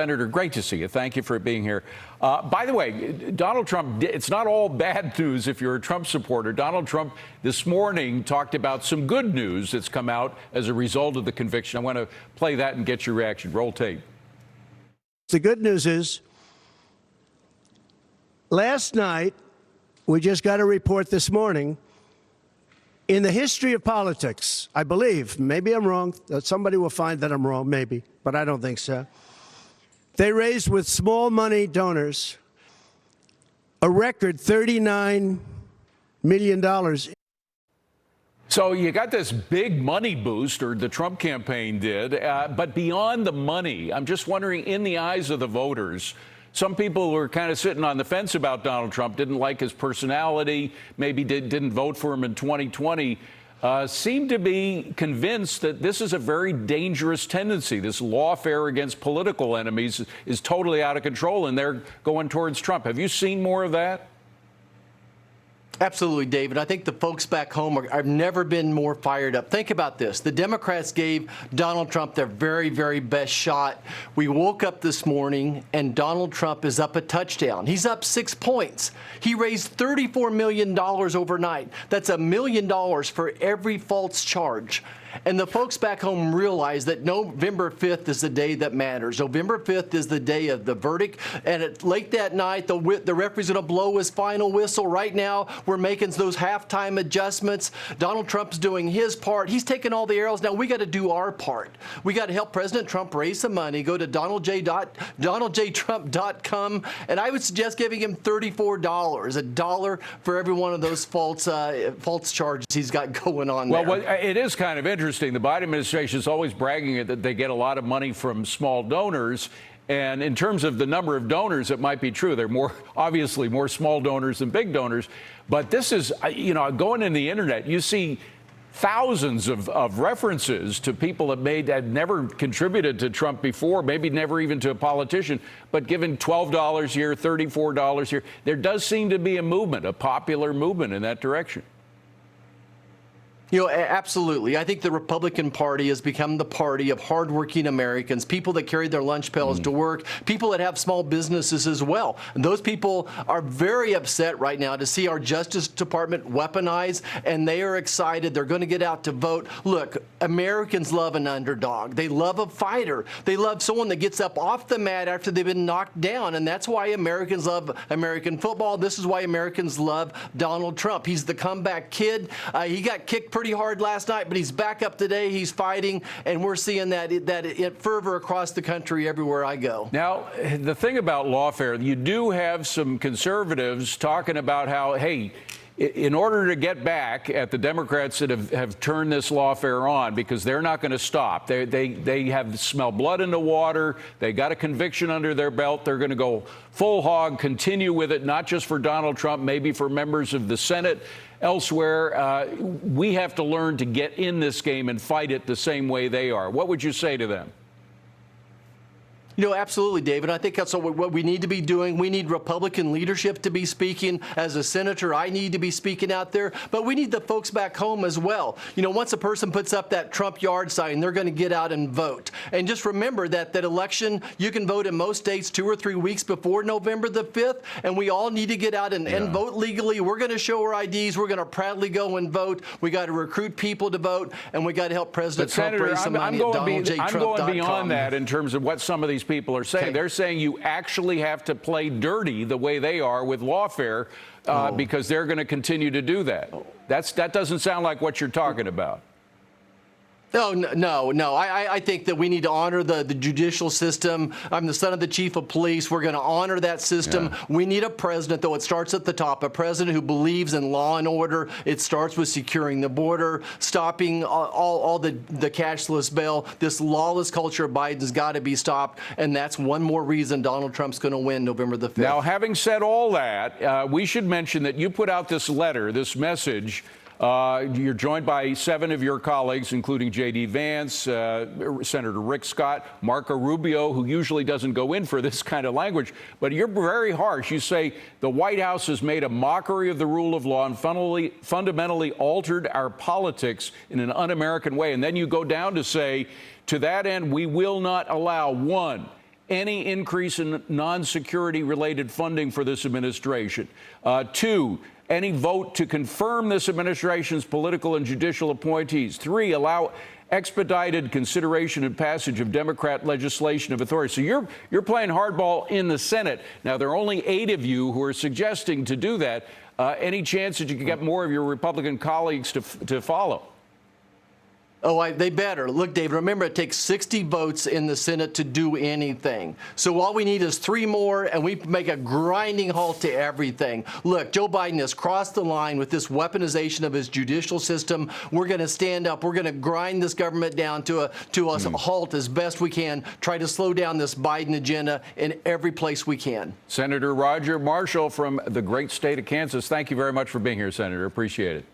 Senator, great to see you. Thank you for being here. By the way, Donald Trump, it's not all bad news if you're a Trump supporter. Donald Trump this morning talked about some good news that's come out as a result of the conviction. I want to play that and get your reaction. Roll tape. The good news is, last night, we just got a report this morning, in the history of politics, I believe, maybe I'm wrong, somebody will find that I'm wrong, maybe, but I don't think so. They raised with small money donors a record $39 million. So you got this big money boost, or the Trump campaign did, but beyond the money, I'm just wondering, in the eyes of the voters, some people were kind of sitting on the fence about Donald Trump, didn't like his personality, maybe didn't vote for him in 2020. Seem to be convinced that this is a very dangerous tendency. This lawfare against political enemies is totally out of control, and they're going towards Trump. Have you seen more of that? Absolutely, David. I think the folks back home have never been more fired up. Think about this. The Democrats gave Donald Trump their very, very best shot. We woke up this morning, and Donald Trump is up a touchdown. He's up 6 points. He raised $34 million overnight. That's $1 million for every false charge. And the folks back home realize that November 5th is the day that matters. November 5th is the day of the verdict. And late that night, the referee's going to blow his final whistle. Right now, we're making those halftime adjustments. Donald Trump's doing his part. He's taking all the arrows. Now, we got to do our part. We got to help President Trump raise some money. Go to donaldjtrump.com. And I would suggest giving him $34, $1 for every one of those false charges he's got going on there. Well, it is kind of interesting. The Biden administration is always bragging that they get a lot of money from small donors. And in terms of the number of donors, it might be true. There are obviously more small donors than big donors. But this is, going in the internet, you see thousands of references to people that had never contributed to Trump before, maybe never even to a politician, but given $12 a year, $34 a year. There does seem to be a movement, a popular movement in that direction. Absolutely. I think the Republican Party has become the party of hardworking Americans, people that carry their lunch pails to work, people that have small businesses as well. And those people are very upset right now to see our Justice Department weaponized, and they are excited. They're going to get out to vote. Look, Americans love an underdog. They love a fighter. They love someone that gets up off the mat after they've been knocked down, and that's why Americans love American football. This is why Americans love Donald Trump. He's the comeback kid. He got kicked pretty hard last night, but he's back up today. He's fighting, and we're seeing that fervor across the country everywhere I go. Now, the thing about lawfare, you do have some conservatives talking about how, hey, in order to get back at the Democrats that have turned this lawfare on, because they're not going to stop. They have smell blood in the water. They got a conviction under their belt. They're going to go full hog, continue with it, not just for Donald Trump, maybe for members of the Senate elsewhere. We have to learn to get in this game and fight it the same way they are. What would you say to them? Absolutely, David. I think that's what we need to be doing. We need Republican leadership to be speaking. As a senator, I need to be speaking out there. But we need the folks back home as well. Once a person puts up that Trump yard sign, they're going to get out and vote. And just remember that election, you can vote in most states 2 or 3 weeks before November the 5th. And we all need to get out and vote legally. We're going to show our IDs. We're going to proudly go and vote. We got to recruit people to vote. And we got to help President Trump raise some money at donaldjtrump.com. I'm going beyond that in terms of what some of these people are saying. Okay. They're saying you actually have to play dirty the way they are with lawfare because they're going to continue to do that. That doesn't sound like what you're talking about. No. I think that we need to honor the judicial system. I'm the son of the chief of police. We're going to honor that system. Yeah. We need a president, though. It starts at the top, a president who believes in law and order. It starts with securing the border, stopping all the cashless bail. This lawless culture of Biden's got to be stopped, and that's one more reason Donald Trump's going to win November the 5th. Now, having said all that, we should mention that you put out this letter, this message. You're joined by 7 of your colleagues, including J.D. Vance, Senator Rick Scott, Marco Rubio, who usually doesn't go in for this kind of language. But you're very harsh. You say the White House has made a mockery of the rule of law and fundamentally altered our politics in an un-American way. And then you go down to say, to that end, we will not allow, 1, any increase in non-security related funding for this administration. 2, any vote to confirm this administration's political and judicial appointees. 3, allow expedited consideration and passage of Democrat legislation of authority. So you're playing hardball in the Senate. Now, there are only 8 of you who are suggesting to do that. Any chance that you could get more of your Republican colleagues to follow? Oh, they better. Look, David, remember it takes 60 votes in the Senate to do anything. So all we need is 3 more, and we make a grinding halt to everything. Look, Joe Biden has crossed the line with this weaponization of his judicial system. We're going to stand up. We're going to grind this government down to a halt as best we can, try to slow down this Biden agenda in every place we can. Senator Roger Marshall from the great state of Kansas, thank you very much for being here, Senator. Appreciate it.